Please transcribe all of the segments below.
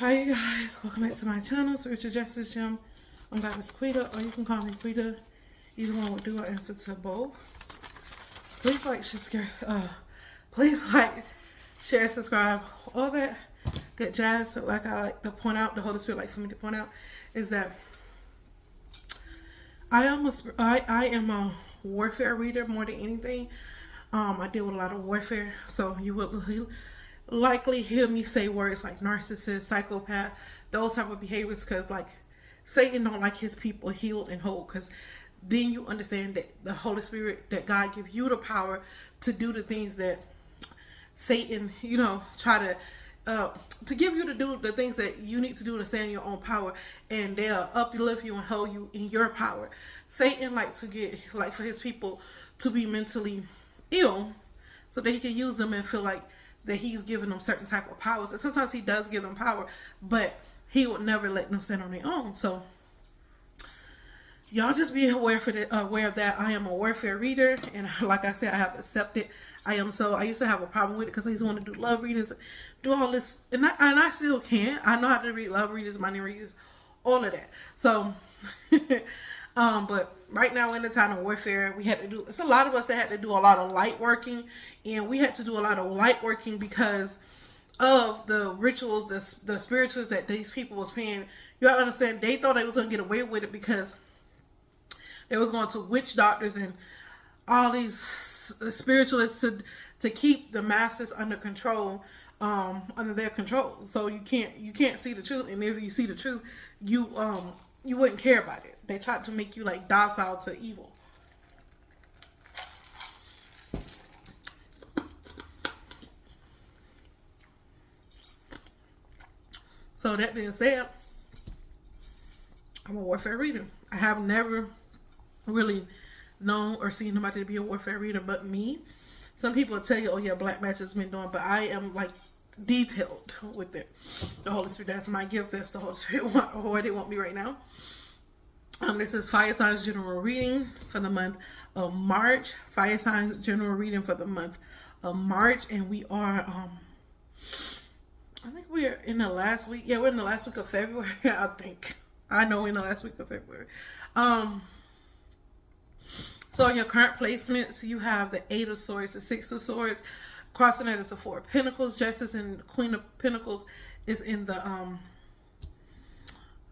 Hi you guys, welcome back to my channel, Spiritual Justice Gym. I'm Goddess Quita, or you can call me Quita. Either one will do. I answer to both. Please like, share, subscribe, all that good jazz. So like I like to point out, the Holy Spirit like for me to point out, is that I am a warfare reader more than anything. I deal with a lot of warfare, so you will likely hear me say words like narcissist, psychopath, those type of behaviors, because like Satan don't like his people healed and whole, because then you understand that the Holy Spirit, that God give you the power to do the things that Satan, try to give you to do the things that you need to do to stand in your own power, and they'll uplift you and hold you in your power. Satan like to get, like, for his people to be mentally ill so that he can use them and feel like that he's giving them certain type of powers. And sometimes he does give them power, but he would never let them stand on their own. So y'all just be aware of that. I am a warfare reader, and like I said, I have accepted. I used to have a problem with it because I used to want to do love readings, do all this, and I still can. I know how to read love readings, money readings, all of that. So but right now in the time of warfare, it's a lot of us that had to do a lot of light working, and we had to do a lot of light working because of the rituals, the spirituals that these people was paying. You gotta understand, they thought they was gonna get away with it because they was going to witch doctors and all these spiritualists to keep the masses under control, under their control. So you can't see the truth, and if you see the truth, you wouldn't care about it. They tried to make you like docile to evil. So that being said, I'm a warfare reader. I have never really known or seen nobody to be a warfare reader but me. Some people will tell you, oh yeah, Black Magic has been doing, but I am like detailed with it. The Holy Spirit, that's my gift. That's the Holy Spirit where they want me right now. This is Fire Signs General Reading for the month of March. Fire Signs General Reading for the month of March, and we are I think we're in the last week. Yeah, we're in the last week of February. I think. I know we're in the last week of February. So in your current placements, you have the 8 of Swords, the 6 of Swords. Crossing that is the 4 of Pentacles. Justice and the Queen of Pentacles is in the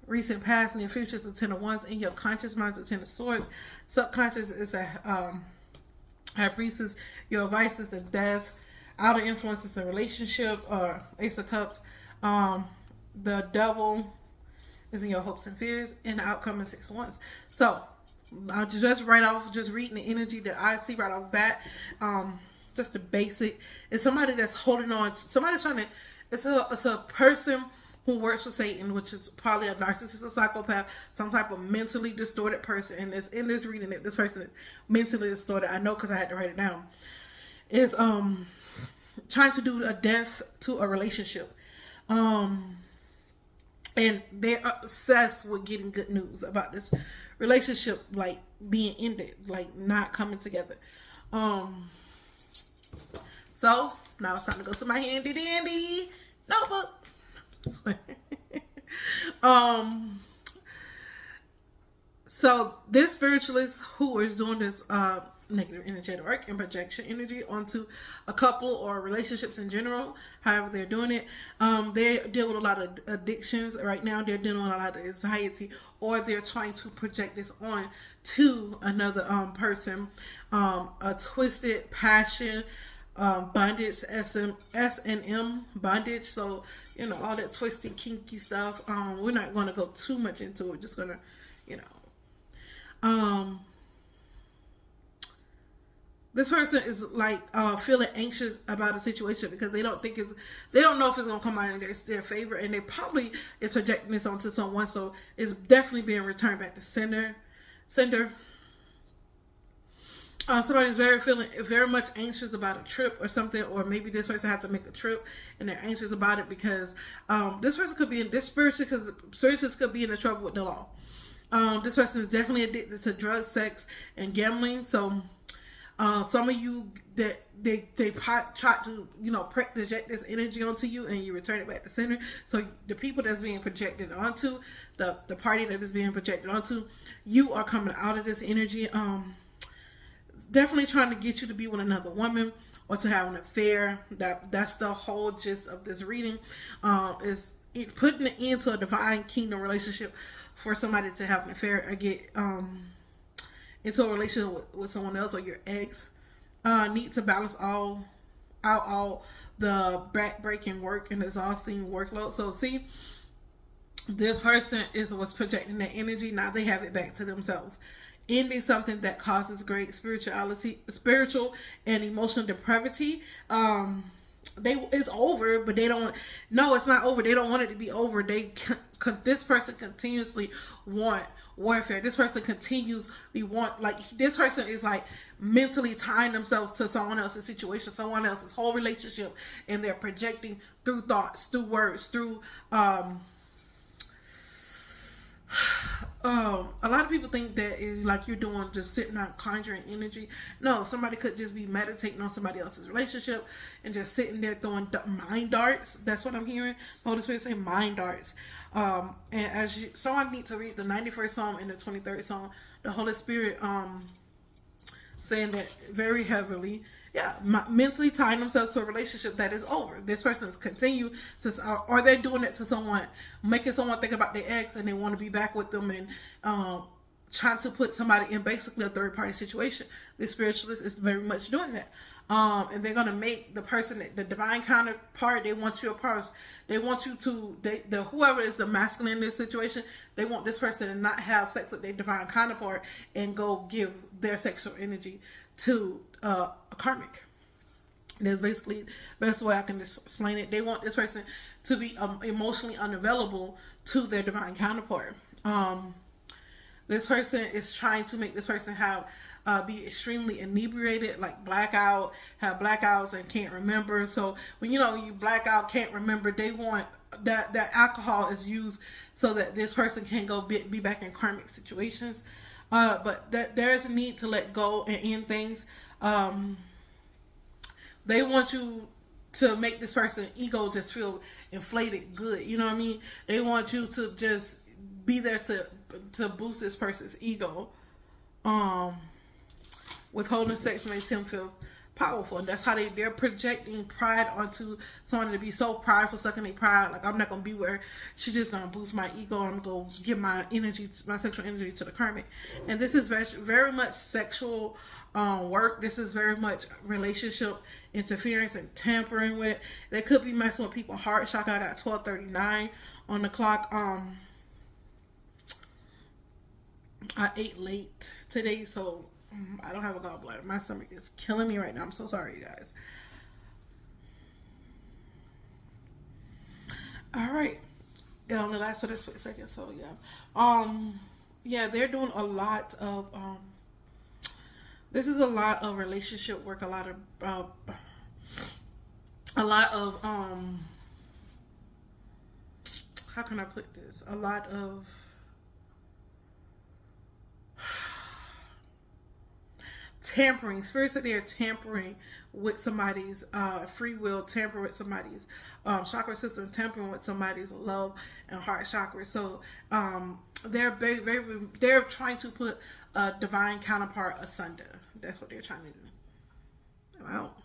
recent past, and your future is the 10 of Wands. In your conscious mind is the 10 of Swords. Subconscious is a High Priestess. Your advice is the Death. Outer influence is the relationship, or Ace of Cups. The Devil is in your hopes and fears, and the outcome is 6 of Wands. So I'll just reading the energy that I see right off the bat. Just the basic. It's somebody that's holding on. Somebody's trying to. It's a person who works for Satan, which is probably a narcissist, a psychopath, some type of mentally distorted person. And it's in this reading that this person is mentally distorted. I know because I had to write it down. Is trying to do a death to a relationship. And they're obsessed with getting good news about this relationship, like being ended, like not coming together. So now it's time to go to my handy dandy notebook. So this spiritualist who is doing this negative energetic work and projection energy onto a couple or relationships in general, however they're doing it, they deal with a lot of addictions right now. They're dealing with a lot of anxiety, or they're trying to project this on to another person. A twisted passion, bondage, S&M bondage. So all that twisted kinky stuff. We're not going to go too much into it. We're just gonna this person is like feeling anxious about a situation because they don't know if it's gonna come out in their favor, and they probably is projecting this onto someone, so it's definitely being returned back to sender. Somebody's very much anxious about a trip or something, or maybe this person has to make a trip and they're anxious about it because this person could be in this spiritualist could be in trouble with the law. This person is definitely addicted to drugs, sex, and gambling. So Some of you that they try to, you know, project this energy onto you, and you return it back to center. So the people that's being projected onto, the party that is being projected onto, you are coming out of this energy. Definitely trying to get you to be with another woman or to have an affair. That's the whole gist of this reading. Is it putting an end to a divine kingdom relationship for somebody to have an affair or get into a relationship with someone else or your ex. Need to balance all the back-breaking work and exhausting workload. So see, this person was projecting that energy. Now they have it back to themselves, ending something that causes great spiritual and emotional depravity. It's over, but they don't. No, it's not over. They don't want it to be over. This person continuously want warfare. This person continuously want, like, this person is like mentally tying themselves to someone else's situation, someone else's whole relationship, and they're projecting through thoughts, through words, through a lot of people think that is like you're doing just sitting out conjuring energy. No, somebody could just be meditating on somebody else's relationship and just sitting there throwing mind darts. That's what I'm hearing. The Holy Spirit saying mind darts. And someone needs to read the 91st Psalm and the 23rd Psalm. The Holy Spirit saying that very heavily. Yeah, mentally tying themselves to a relationship that is over. This person's continue to, or they're doing it to someone, making someone think about their ex and they want to be back with them, and trying to put somebody in basically a third party situation. The spiritualist is very much doing that. And they're gonna make the person, the divine counterpart, they want you a person. They want you to, whoever is the masculine in this situation, they want this person to not have sex with their divine counterpart and go give their sexual energy to a karmic. That's basically the best way I can explain it. They want this person to be emotionally unavailable to their divine counterpart. This person is trying to make this person be extremely inebriated, like blackout, have blackouts and can't remember. So when you black out, can't remember, they want that alcohol is used so that this person can go be back in karmic situations. But there is a need to let go and end things. They want you to make this person's ego just feel inflated good. You know what I mean? They want you to just be there to boost this person's ego. Withholding sex makes him feel powerful, and that's how they're projecting pride onto someone, to be so prideful, sucking their pride. Like, I'm not gonna be where she's just gonna boost my ego. I'm gonna give my energy, my sexual energy, to the karmic. And this is very, very much sexual work. This is very much relationship interference and tampering with. They could be messing with people's heart chakra. I got 12:39 on the clock. I ate late today, so I don't have a gallbladder. My stomach is killing me right now. I'm so sorry, you guys. All right. It only lasts for this split second, so yeah. Yeah, they're doing a lot of this is a lot of relationship work, a lot of how can I put this? A lot of tampering. Spirits that they're tampering with somebody's free will, tampering with somebody's chakra system, tampering with somebody's love and heart chakra. So they're they're trying to put a divine counterpart asunder. That's what they're trying to do. I'm out.